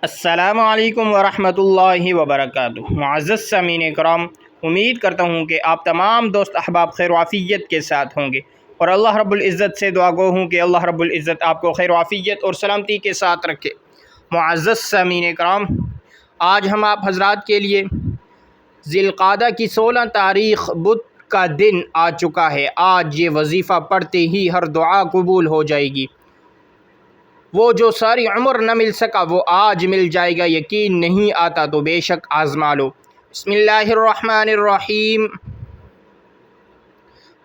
السلام علیکم ورحمۃ اللہ وبرکاتہ۔ معزز سامعین کرام، امید کرتا ہوں کہ آپ تمام دوست احباب خیر و عافیت کے ساتھ ہوں گے، اور اللہ رب العزت سے دعا گو ہوں کہ اللہ رب العزت آپ کو خیر و عافیت اور سلامتی کے ساتھ رکھے۔ معزز سامعین کرام، آج ہم آپ حضرات کے لیے ذی القعدہ کی 16 تاریخ بدھ کا دن آ چکا ہے۔ آج یہ وظیفہ پڑھتے ہی ہر دعا قبول ہو جائے گی۔ وہ جو ساری عمر نہ مل سکا وہ آج مل جائے گا۔ یقین نہیں آتا تو بے شک آزما لو۔ بسم اللہ الرحمن الرحیم۔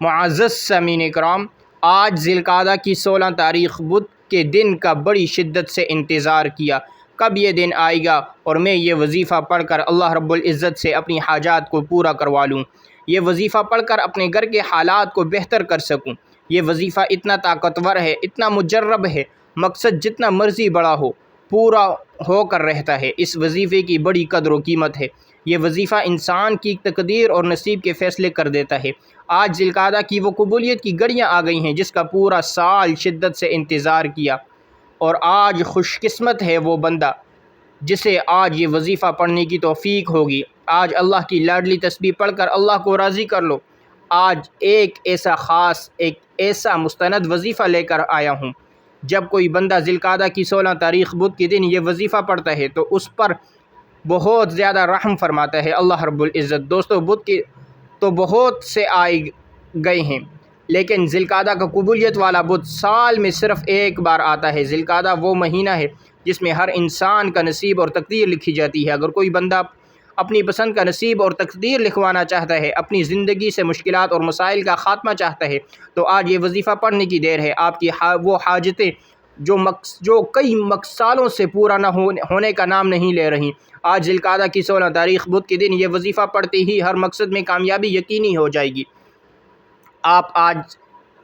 معزز سامعین کرام، آج ذی القعدہ کی 16 تاریخ بدھ کے دن کا بڑی شدت سے انتظار کیا، کب یہ دن آئے گا اور میں یہ وظیفہ پڑھ کر اللہ رب العزت سے اپنی حاجات کو پورا کروا لوں، یہ وظیفہ پڑھ کر اپنے گھر کے حالات کو بہتر کر سکوں۔ یہ وظیفہ اتنا طاقتور ہے، اتنا مجرب ہے، مقصد جتنا مرضی بڑا ہو پورا ہو کر رہتا ہے۔ اس وظیفے کی بڑی قدر و قیمت ہے۔ یہ وظیفہ انسان کی تقدیر اور نصیب کے فیصلے کر دیتا ہے۔ آج ذی القعدہ کی وہ قبولیت کی گھڑیاں آ گئی ہیں جس کا پورا سال شدت سے انتظار کیا، اور آج خوش قسمت ہے وہ بندہ جسے آج یہ وظیفہ پڑھنے کی توفیق ہوگی۔ آج اللہ کی لاڈلی تسبیح پڑھ کر اللہ کو راضی کر لو۔ آج ایک ایسا مستند وظیفہ لے کر آیا ہوں۔ جب کوئی بندہ ذی القعدہ کی 16 تاریخ بدھ کے دن یہ وظیفہ پڑھتا ہے تو اس پر بہت زیادہ رحم فرماتا ہے اللہ رب العزت۔ دوستو، بدھ کے تو بہت سے آئے گئے ہیں، لیکن ذی القعدہ کا قبولیت والا بدھ سال میں صرف ایک بار آتا ہے۔ ذی القعدہ وہ مہینہ ہے جس میں ہر انسان کا نصیب اور تقدیر لکھی جاتی ہے۔ اگر کوئی بندہ اپنی پسند کا نصیب اور تقدیر لکھوانا چاہتا ہے، اپنی زندگی سے مشکلات اور مسائل کا خاتمہ چاہتا ہے، تو آج یہ وظیفہ پڑھنے کی دیر ہے۔ آپ کی وہ حاجتیں جو کئی سالوں سے پورا نہ ہونے کا نام نہیں لے رہی، آج ذی القعدہ کی 16 تاریخ بدھ کے دن یہ وظیفہ پڑھتے ہی ہر مقصد میں کامیابی یقینی ہو جائے گی۔ آپ آج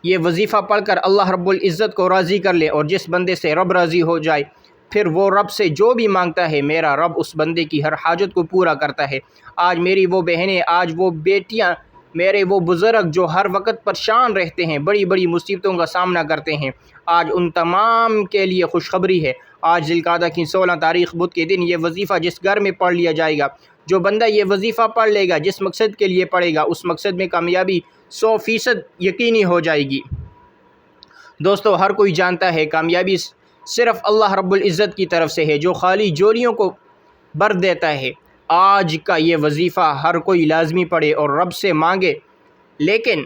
یہ وظیفہ پڑھ کر اللہ رب العزت کو راضی کر لیں، اور جس بندے سے رب راضی ہو جائے پھر وہ رب سے جو بھی مانگتا ہے میرا رب اس بندے کی ہر حاجت کو پورا کرتا ہے۔ آج میری وہ بہنیں، آج وہ بیٹیاں، میرے وہ بزرگ جو ہر وقت پریشان رہتے ہیں، بڑی بڑی مصیبتوں کا سامنا کرتے ہیں، آج ان تمام کے لیے خوشخبری ہے۔ آج ذی القعدہ کی 16 تاریخ بدھ کے دن یہ وظیفہ جس گھر میں پڑھ لیا جائے گا، جو بندہ یہ وظیفہ پڑھ لے گا، جس مقصد کے لیے پڑھے گا، اس مقصد میں کامیابی 100% یقینی ہو جائے گی۔ دوستو، ہر کوئی جانتا ہے کامیابی صرف اللہ رب العزت کی طرف سے ہے جو خالی جولیوں کو بھر دیتا ہے۔ آج کا یہ وظیفہ ہر کوئی لازمی پڑھے اور رب سے مانگے، لیکن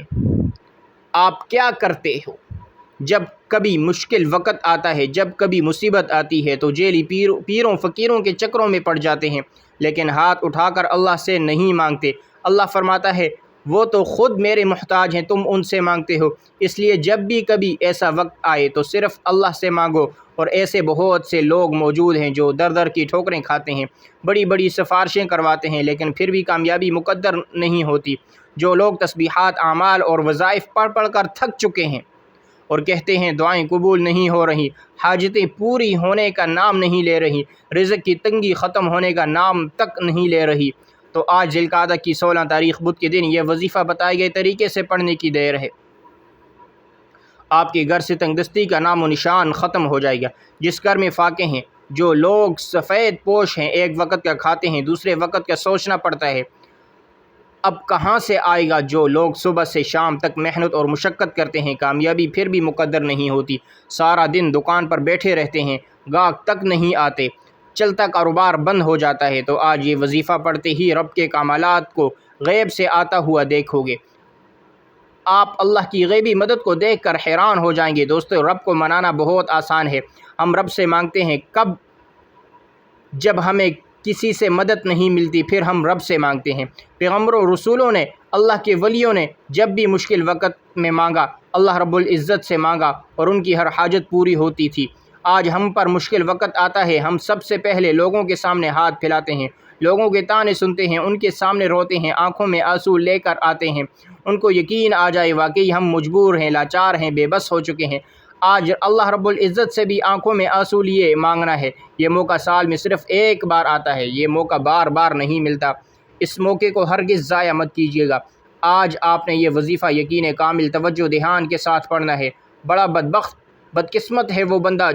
آپ کیا کرتے ہو جب کبھی مشکل وقت آتا ہے، جب کبھی مصیبت آتی ہے تو جیلی پیروں فقیروں کے چکروں میں پڑ جاتے ہیں، لیکن ہاتھ اٹھا کر اللہ سے نہیں مانگتے۔ اللہ فرماتا ہے وہ تو خود میرے محتاج ہیں، تم ان سے مانگتے ہو۔ اس لیے جب بھی کبھی ایسا وقت آئے تو صرف اللہ سے مانگو۔ اور ایسے بہت سے لوگ موجود ہیں جو در در کی ٹھوکریں کھاتے ہیں، بڑی بڑی سفارشیں کرواتے ہیں، لیکن پھر بھی کامیابی مقدر نہیں ہوتی۔ جو لوگ تسبیحات، اعمال اور وظائف پڑھ پڑھ کر تھک چکے ہیں اور کہتے ہیں دعائیں قبول نہیں ہو رہی، حاجتیں پوری ہونے کا نام نہیں لے رہی، رزق کی تنگی ختم ہونے کا نام تک نہیں لے رہی، تو آج ذی القعدہ کی 16 تاریخ بدھ کے دن یہ وظیفہ بتائے گئے طریقے سے پڑھنے کی دیر ہے۔ آپ کے گھر سے تنگ دستی کا نام و نشان ختم ہو جائے گا۔ جس گھر میں فاقے ہیں، جو لوگ سفید پوش ہیں، ایک وقت کا کھاتے ہیں، دوسرے وقت کا سوچنا پڑتا ہے، اب کہاں سے آئے گا؟ جو لوگ صبح سے شام تک محنت اور مشقت کرتے ہیں، کامیابی پھر بھی مقدر نہیں ہوتی، سارا دن دکان پر بیٹھے رہتے ہیں، گاہک تک نہیں آتے، چلتا کاروبار بند ہو جاتا ہے، تو آج یہ وظیفہ پڑھتے ہی رب کے کمالات کو غیب سے آتا ہوا دیکھو گے۔ آپ اللہ کی غیبی مدد کو دیکھ کر حیران ہو جائیں گے۔ دوستو، رب کو منانا بہت آسان ہے۔ ہم رب سے مانگتے ہیں کب؟ جب ہمیں کسی سے مدد نہیں ملتی پھر ہم رب سے مانگتے ہیں۔ پیغمبروں، رسولوں نے، اللہ کے ولیوں نے جب بھی مشکل وقت میں مانگا، اللہ رب العزت سے مانگا اور ان کی ہر حاجت پوری ہوتی تھی۔ آج ہم پر مشکل وقت آتا ہے، ہم سب سے پہلے لوگوں کے سامنے ہاتھ پھیلاتے ہیں، لوگوں کے طعنے سنتے ہیں، ان کے سامنے روتے ہیں، آنکھوں میں آنسو لے کر آتے ہیں۔ ان کو یقین آ جائے واقعی ہم مجبور ہیں، لاچار ہیں، بے بس ہو چکے ہیں۔ آج اللہ رب العزت سے بھی آنکھوں میں آنسو لیے مانگنا ہے۔ یہ موقع سال میں صرف ایک بار آتا ہے، یہ موقع بار بار نہیں ملتا۔ اس موقع کو ہرگز ضائع مت کیجیے گا۔ آج آپ نے یہ وظیفہ یقین کامل توجہ دھیان کے ساتھ پڑھنا ہے۔ بڑا بدبخت، بدقسمت ہے وہ بندہ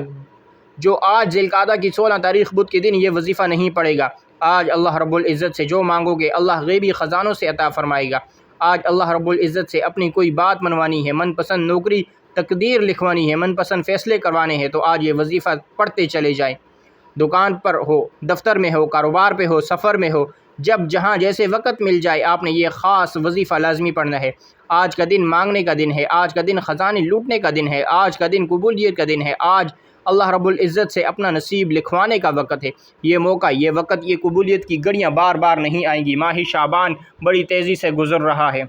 جو آج ذی القعدہ کی 16 تاریخ بدھ کے دن یہ وظیفہ نہیں پڑھے گا، آج اللہ رب العزت سے جو مانگو گے اللہ غیبی خزانوں سے عطا فرمائے گا۔ آج اللہ رب العزت سے اپنی کوئی بات منوانی ہے، من پسند نوکری تقدیر لکھوانی ہے، من پسند فیصلے کروانے ہیں، تو آج یہ وظیفہ پڑھتے چلے جائیں۔ دکان پر ہو، دفتر میں ہو، کاروبار پہ ہو، سفر میں ہو، جب جہاں جیسے وقت مل جائے آپ نے یہ خاص وظیفہ لازمی پڑھنا ہے۔ آج کا دن مانگنے کا دن ہے، آج کا دن خزانے لوٹنے کا دن ہے، آج کا دن قبولیت کا دن ہے، آج اللہ رب العزت سے اپنا نصیب لکھوانے کا وقت ہے۔ یہ موقع، یہ وقت، یہ قبولیت کی گھڑیاں بار بار نہیں آئیں گی۔ ماہ شعبان بڑی تیزی سے گزر رہا ہے،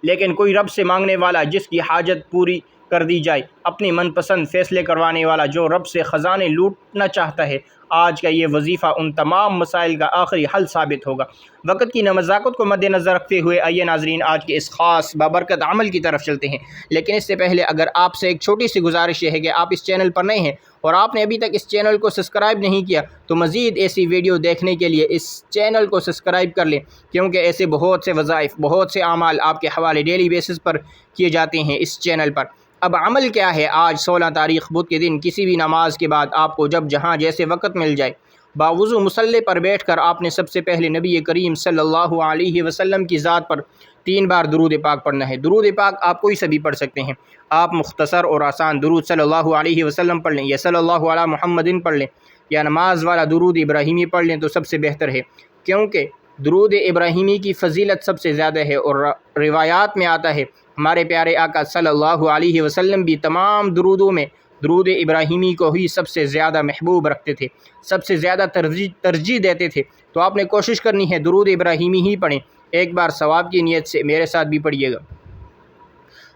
لیکن کوئی رب سے مانگنے والا جس کی حاجت پوری کر دی جائے، اپنی من پسند فیصلے کروانے والا جو رب سے خزانے لوٹنا چاہتا ہے، آج کا یہ وظیفہ ان تمام مسائل کا آخری حل ثابت ہوگا۔ وقت کی نزاکت کو مد نظر رکھتے ہوئے آئیے ناظرین آج کے اس خاص بابرکت عمل کی طرف چلتے ہیں، لیکن اس سے پہلے اگر آپ سے ایک چھوٹی سی گزارش یہ ہے کہ آپ اس چینل پر نئے ہیں اور آپ نے ابھی تک اس چینل کو سبسکرائب نہیں کیا تو مزید ایسی ویڈیو دیکھنے کے لیے اس چینل کو سبسکرائب کر لیں، کیونکہ ایسے بہت سے وظائف، بہت سے اعمال آپ کے حوالے ڈیلی بیسس پر کیے جاتے ہیں اس چینل پر۔ اب عمل کیا ہے؟ آج 16 تاریخ بدھ کے دن کسی بھی نماز کے بعد آپ کو جب جہاں جیسے وقت مل جائے، باوضو مصلی پر بیٹھ کر آپ نے سب سے پہلے نبی کریم صلی اللہ علیہ وسلم کی ذات پر 3 بار درود پاک پڑھنا ہے۔ درود پاک آپ کوئی سا بھی پڑھ سکتے ہیں، آپ مختصر اور آسان درود صلی اللہ علیہ وسلم پڑھ لیں، یا صلی اللہ علی محمد پڑھ لیں، یا نماز والا درود ابراہیمی پڑھ لیں تو سب سے بہتر ہے، کیونکہ درود ابراہیمی کی فضیلت سب سے زیادہ ہے، اور روایات میں آتا ہے ہمارے پیارے آقا صلی اللہ علیہ وسلم بھی تمام درودوں میں درود ابراہیمی کو ہی سب سے زیادہ محبوب رکھتے تھے، سب سے زیادہ ترجیح دیتے تھے۔ تو آپ نے کوشش کرنی ہے درود ابراہیمی ہی پڑھیں۔ ایک بار ثواب کی نیت سے میرے ساتھ بھی پڑھیے گا۔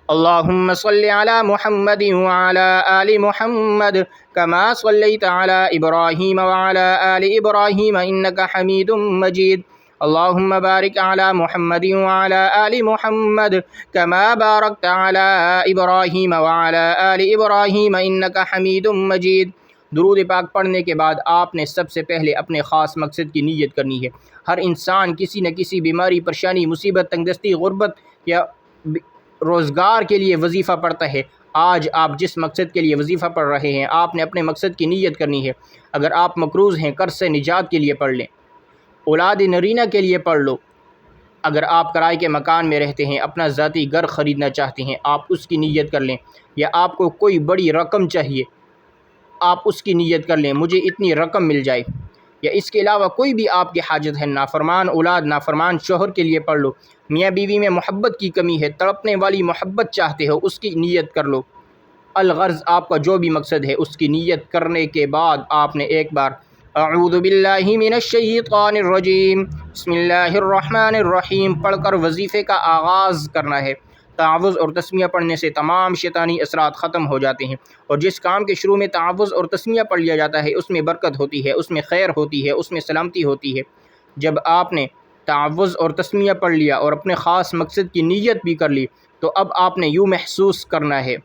اللہم صلی علی محمد وعلی آل محمد کما صلیت علی ابراہیم وعلی آل ابراہیم انک حمید مجید۔ اللہم بارک علی محمد وعلی آل محمد کما بارکت علی ابراہیم وعلی آل ابراہیم انک حمید مجید۔ درود پاک پڑھنے کے بعد آپ نے سب سے پہلے اپنے خاص مقصد کی نیت کرنی ہے۔ ہر انسان کسی نہ کسی بیماری، پریشانی، مصیبت، تنگدستی، غربت یا روزگار کے لیے وظیفہ پڑھتا ہے۔ آج آپ جس مقصد کے لیے وظیفہ پڑھ رہے ہیں آپ نے اپنے مقصد کی نیت کرنی ہے۔ اگر آپ مقروض ہیں، قرض سے نجات کے لیے پڑھ لیں، اولاد نرینہ کے لیے پڑھ لو۔ اگر آپ کرائے کے مکان میں رہتے ہیں، اپنا ذاتی گھر خریدنا چاہتے ہیں، آپ اس کی نیت کر لیں، یا آپ کو کوئی بڑی رقم چاہیے آپ اس کی نیت کر لیں، مجھے اتنی رقم مل جائے، یا اس کے علاوہ کوئی بھی آپ کی حاجت ہے، نافرمان اولاد، نافرمان شوہر کے لیے پڑھ لو، میاں بیوی میں محبت کی کمی ہے، تڑپنے والی محبت چاہتے ہو، اس کی نیت کر لو۔ الغرض آپ کا جو بھی مقصد ہے اس کی نیت کرنے کے بعد آپ نے ایک بار اعوذ باللہ من الشیطان الرجیم بسم اللہ الرحمن الرحیم پڑھ کر وظیفے کا آغاز کرنا ہے۔ تعوذ اور تسمیہ پڑھنے سے تمام شیطانی اثرات ختم ہو جاتے ہیں، اور جس کام کے شروع میں تعوذ اور تسمیہ پڑھ لیا جاتا ہے اس میں برکت ہوتی ہے، اس میں خیر ہوتی ہے، اس میں سلامتی ہوتی ہے۔ جب آپ نے تعوذ اور تسمیہ پڑھ لیا اور اپنے خاص مقصد کی نیت بھی کر لی تو اب آپ نے یوں محسوس کرنا ہے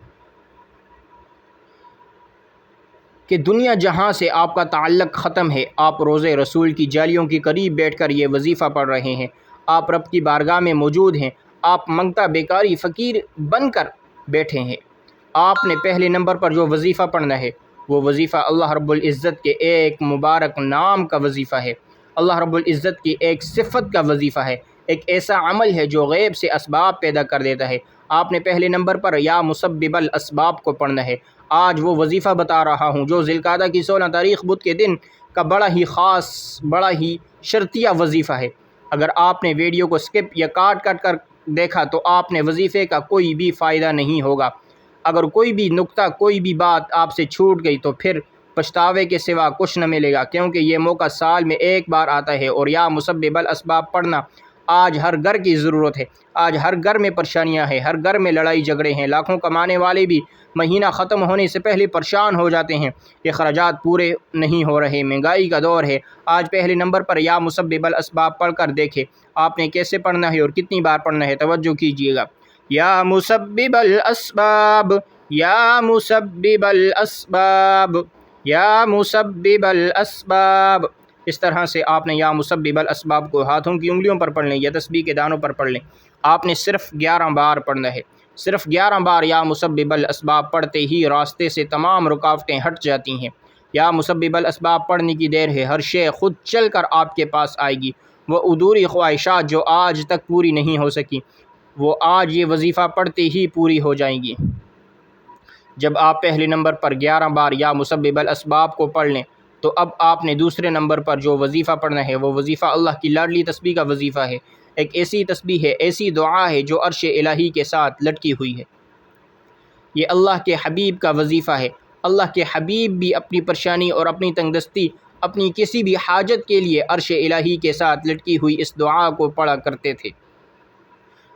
کہ دنیا جہاں سے آپ کا تعلق ختم ہے، آپ روضہ رسول کی جالیوں کے قریب بیٹھ کر یہ وظیفہ پڑھ رہے ہیں، آپ رب کی بارگاہ میں موجود ہیں، آپ منگتا بیکاری فقیر بن کر بیٹھے ہیں۔ آپ نے پہلے نمبر پر جو وظیفہ پڑھنا ہے وہ وظیفہ اللہ رب العزت کے ایک مبارک نام کا وظیفہ ہے، اللہ رب العزت کی ایک صفت کا وظیفہ ہے، ایک ایسا عمل ہے جو غیب سے اسباب پیدا کر دیتا ہے۔ آپ نے پہلے نمبر پر یا مسبب الاسباب کو پڑھنا ہے۔ آج وہ وظیفہ بتا رہا ہوں جو ذی القعدہ کی 16 تاریخ بدھ کے دن کا بڑا ہی خاص، بڑا ہی شرطیہ وظیفہ ہے۔ اگر آپ نے ویڈیو کو سکپ یا کاٹ کر دیکھا تو آپ نے وظیفے کا کوئی بھی فائدہ نہیں ہوگا۔ اگر کوئی بھی نقطہ، کوئی بھی بات آپ سے چھوٹ گئی تو پھر پچھتاوے کے سوا کچھ نہ ملے گا، کیونکہ یہ موقع سال میں ایک بار آتا ہے، اور یا مسبب الاسباب پڑھنا آج ہر گھر کی ضرورت ہے۔ آج ہر گھر میں پریشانیاں ہیں، ہر گھر میں لڑائی جھگڑے ہیں، لاکھوں کمانے والے بھی مہینہ ختم ہونے سے پہلے پریشان ہو جاتے ہیں، اخراجات پورے نہیں ہو رہے، مہنگائی کا دور ہے۔ آج پہلے نمبر پر یا مسبب الاسباب پڑھ کر دیکھیں آپ نے کیسے پڑھنا ہے اور کتنی بار پڑھنا ہے، توجہ کیجیے گا۔ یا مسبب الاسباب، یا مسبب الاسباب، یا مسبب الاسباب، اس طرح سے آپ نے یا مسبب الاسباب کو ہاتھوں کی انگلیوں پر پڑھ لیں یا تسبیح کے دانوں پر پڑھ لیں۔ آپ نے صرف 11 بار پڑھنا ہے، صرف 11 بار یا مسبب الاسباب پڑھتے ہی راستے سے تمام رکاوٹیں ہٹ جاتی ہیں۔ یا مسبب الاسباب پڑھنے کی دیر ہے، ہر شے خود چل کر آپ کے پاس آئے گی۔ وہ ادھوری خواہشات جو آج تک پوری نہیں ہو سکی، وہ آج یہ وظیفہ پڑھتے ہی پوری ہو جائیں گی۔ جب آپ پہلے نمبر پر 11 بار یا مسبب الاسباب کو پڑھ لیں تو اب آپ نے دوسرے نمبر پر جو وظیفہ پڑھنا ہے وہ وظیفہ اللہ کی لاڈلی تسبیح کا وظیفہ ہے۔ ایک ایسی تسبیح ہے، ایسی دعا ہے جو عرش الہی کے ساتھ لٹکی ہوئی ہے۔ یہ اللہ کے حبیب کا وظیفہ ہے۔ اللہ کے حبیب بھی اپنی پریشانی اور اپنی تنگ دستی، اپنی کسی بھی حاجت کے لیے عرش الہی کے ساتھ لٹکی ہوئی اس دعا کو پڑھا کرتے تھے۔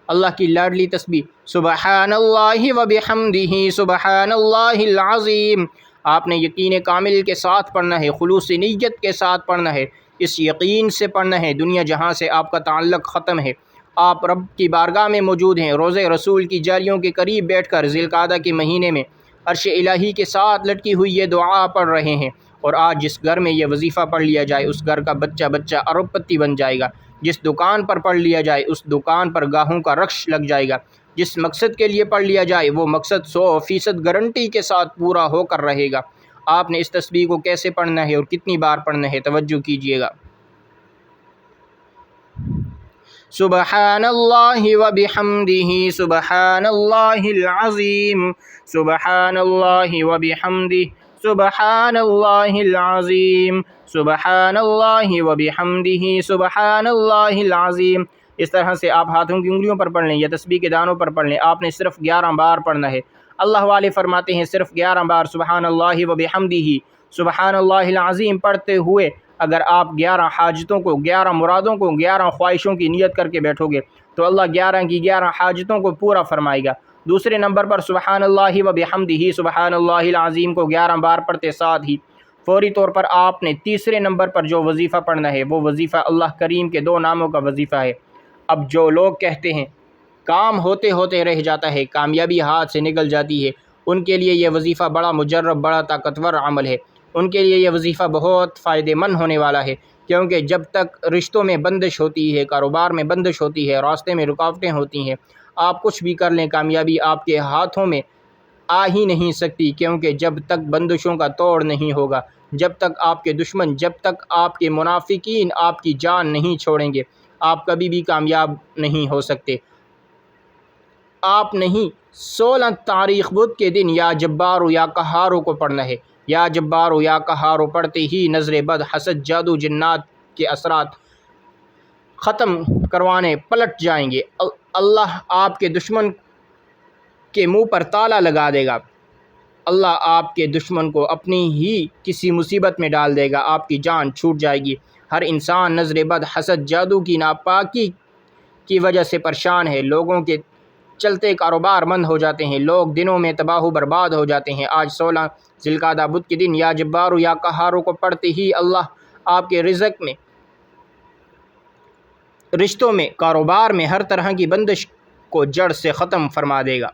اللہ کی لاڈلی تسبیح سبحان اللہ و بحمدہ سبحان اللہ العظیم، آپ نے یقین کامل کے ساتھ پڑھنا ہے، خلوص نیت کے ساتھ پڑھنا ہے، اس یقین سے پڑھنا ہے دنیا جہاں سے آپ کا تعلق ختم ہے، آپ رب کی بارگاہ میں موجود ہیں، روضہ رسول کی جالیوں کے قریب بیٹھ کر ذی القعدہ کے مہینے میں عرش الہی کے ساتھ لٹکی ہوئی یہ دعا پڑھ رہے ہیں۔ اور آج جس گھر میں یہ وظیفہ پڑھ لیا جائے اس گھر کا بچہ بچہ ارب پتی بن جائے گا، جس دکان پر پڑھ لیا جائے اس دکان پر گاہکوں کا رش لگ جائے گا، جس مقصد کے لیے پڑھ لیا جائے وہ مقصد 100% گارنٹی کے ساتھ پورا ہو کر رہے گا۔ آپ نے اس تسبیح کو کیسے پڑھنا ہے اور کتنی بار پڑھنا ہے، توجہ کیجیے گا۔ سبحان اللہ و بحمدہ سبحان اللہ العظیم سبحان اللہ و بحمدہ سبحان اللہ العظیم سبحان اللہ و بحمدہ سبحان اللہ العظیم۔ اس طرح سے آپ ہاتھوں کی انگلیوں پر پڑھ لیں یا تسبیح کے دانوں پر پڑھ لیں، آپ نے صرف 11 بار پڑھنا ہے۔ اللہ والے فرماتے ہیں صرف 11 بار سبحان اللہ و بحمدہ سبحان اللہ العظیم پڑھتے ہوئے اگر آپ 11 حاجتوں کو، 11 مرادوں کو، 11 خواہشوں کی نیت کر کے بیٹھو گے تو اللہ 11 کی 11 حاجتوں کو پورا فرمائے گا۔ دوسرے نمبر پر سبحان اللہ و بحمدہ سبحان اللہ العظیم کو 11 بار پڑھتے ساتھ ہی فوری طور پر آپ نے تیسرے نمبر پر جو وظیفہ پڑھنا ہے وہ وظیفہ اللہ کریم کے 2 ناموں کا وظیفہ ہے۔ اب جو لوگ کہتے ہیں کام ہوتے ہوتے رہ جاتا ہے، کامیابی ہاتھ سے نکل جاتی ہے، ان کے لیے یہ وظیفہ بڑا مجرب، بڑا طاقتور عمل ہے، ان کے لیے یہ وظیفہ بہت فائدہ مند ہونے والا ہے، کیونکہ جب تک رشتوں میں بندش ہوتی ہے، کاروبار میں بندش ہوتی ہے، راستے میں رکاوٹیں ہوتی ہیں، آپ کچھ بھی کر لیں کامیابی آپ کے ہاتھوں میں آ ہی نہیں سکتی، کیونکہ جب تک بندشوں کا توڑ نہیں ہوگا، جب تک آپ کے دشمن، جب تک آپ کے منافقین آپ کی جان نہیں چھوڑیں گے، آپ کبھی بھی کامیاب نہیں ہو سکتے۔ آپ نہیں 16 تاریخ بدھ کے دن یا جبارو یا قہارو کو پڑھنا ہے۔ یا جبارو یا قہارو پڑھتے ہی نظر بد، حسد، جادو، جنات کے اثرات ختم کروانے پلٹ جائیں گے۔ اللہ آپ کے دشمن کے منہ پر تالا لگا دے گا، اللہ آپ کے دشمن کو اپنی ہی کسی مصیبت میں ڈال دے گا، آپ کی جان چھوٹ جائے گی۔ ہر انسان نظر بد، حسد، جادو کی ناپاکی کی وجہ سے پریشان ہے، لوگوں کے چلتے کاروبار بند ہو جاتے ہیں، لوگ دنوں میں تباہ و برباد ہو جاتے ہیں۔ آج 16 ذی القعدہ بدھ کے دن یا جبارو یا قہارو کو پڑھتے ہی اللہ آپ کے رزق میں، رشتوں میں، کاروبار میں ہر طرح کی بندش کو جڑ سے ختم فرما دے گا،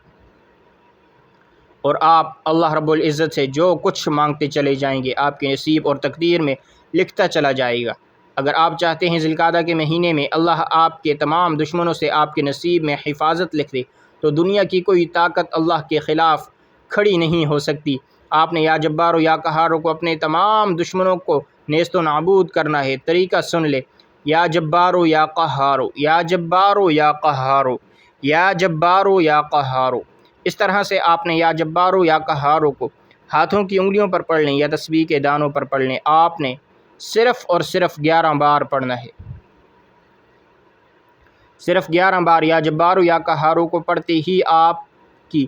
اور آپ اللہ رب العزت سے جو کچھ مانگتے چلے جائیں گے آپ کے نصیب اور تقدیر میں لکھتا چلا جائے گا۔ اگر آپ چاہتے ہیں ذی القعدہ کے مہینے میں اللہ آپ کے تمام دشمنوں سے آپ کے نصیب میں حفاظت لکھ دے تو دنیا کی کوئی طاقت اللہ کے خلاف کھڑی نہیں ہو سکتی۔ آپ نے یا جبارو یا قہارو کو اپنے تمام دشمنوں کو نیست و نابود کرنا ہے۔ طریقہ سن لے، یا جبارو یا قہارو، یا جبارو یا قہارو، یا جبارو یا قہارو۔ اس طرح سے آپ نے یا جبارو یا قہارو کو ہاتھوں کی انگلیوں پر پڑھ لیں یا تسبیح کے دانوں پر پڑھ لیں، آپ نے صرف اور صرف 11 بار پڑھنا ہے۔ صرف 11 بار یا جبارو یا قہارو کو پڑھتے ہی آپ کی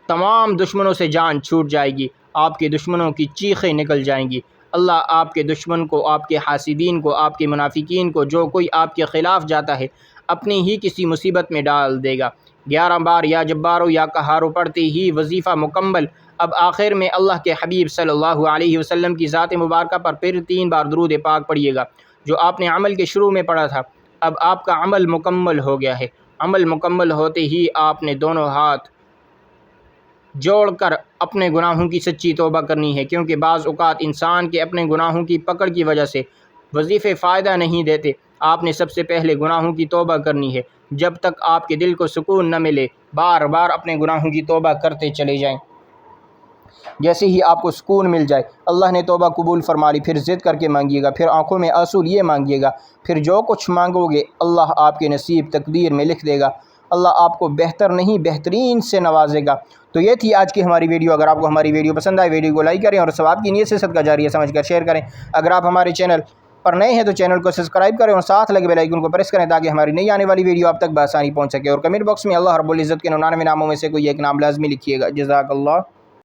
تمام دشمنوں سے جان چھوٹ جائے گی، آپ کے دشمنوں کی چیخیں نکل جائیں گی۔ اللہ آپ کے دشمن کو، آپ کے حاسدین کو، آپ کے منافقین کو، جو کوئی آپ کے خلاف جاتا ہے اپنی ہی کسی مصیبت میں ڈال دے گا۔ 11 بار یا جبارو یا قہارو پڑھتے ہی وظیفہ مکمل۔ اب آخر میں اللہ کے حبیب صلی اللہ علیہ وسلم کی ذات مبارکہ پر پھر 3 بار درود پاک پڑھیے گا، جو آپ نے عمل کے شروع میں پڑھا تھا۔ اب آپ کا عمل مکمل ہو گیا ہے۔ عمل مکمل ہوتے ہی آپ نے دونوں ہاتھ جوڑ کر اپنے گناہوں کی سچی توبہ کرنی ہے، کیونکہ بعض اوقات انسان کے اپنے گناہوں کی پکڑ کی وجہ سے وظیفے فائدہ نہیں دیتے۔ آپ نے سب سے پہلے گناہوں کی توبہ کرنی ہے۔ جب تک آپ کے دل کو سکون نہ ملے بار بار اپنے گناہوں کی توبہ کرتے چلے جائیں۔ جیسے ہی آپ کو سکون مل جائے اللہ نے توبہ قبول فرما لی، پھر ضد کر کے مانگیے گا، پھر آنکھوں میں آنسو لیے مانگیے گا، پھر جو کچھ مانگو گے اللہ آپ کے نصیب تقدیر میں لکھ دے گا۔ اللہ آپ کو بہتر نہیں بہترین سے نوازے گا۔ تو یہ تھی آج کی ہماری ویڈیو۔ اگر آپ کو ہماری ویڈیو پسند آئے ویڈیو کو لائک کریں اور ثواب کی نیت سے صدقہ جاریہ سمجھ کر شیئر کریں۔ اگر آپ ہمارے چینل پر نئے ہیں تو چینل کو سبسکرائب کریں اور ساتھ لگے بیل آئیکن کو پریس کریں تاکہ ہماری نئی آنے والی ویڈیو آپ تک بآسانی پہنچ سکے، اور کمنٹ باکس میں اللہ رب العزت کے 99 ناموں میں سے کوئی ایک نام لازمی لکھیے گا۔ جزاک اللہ۔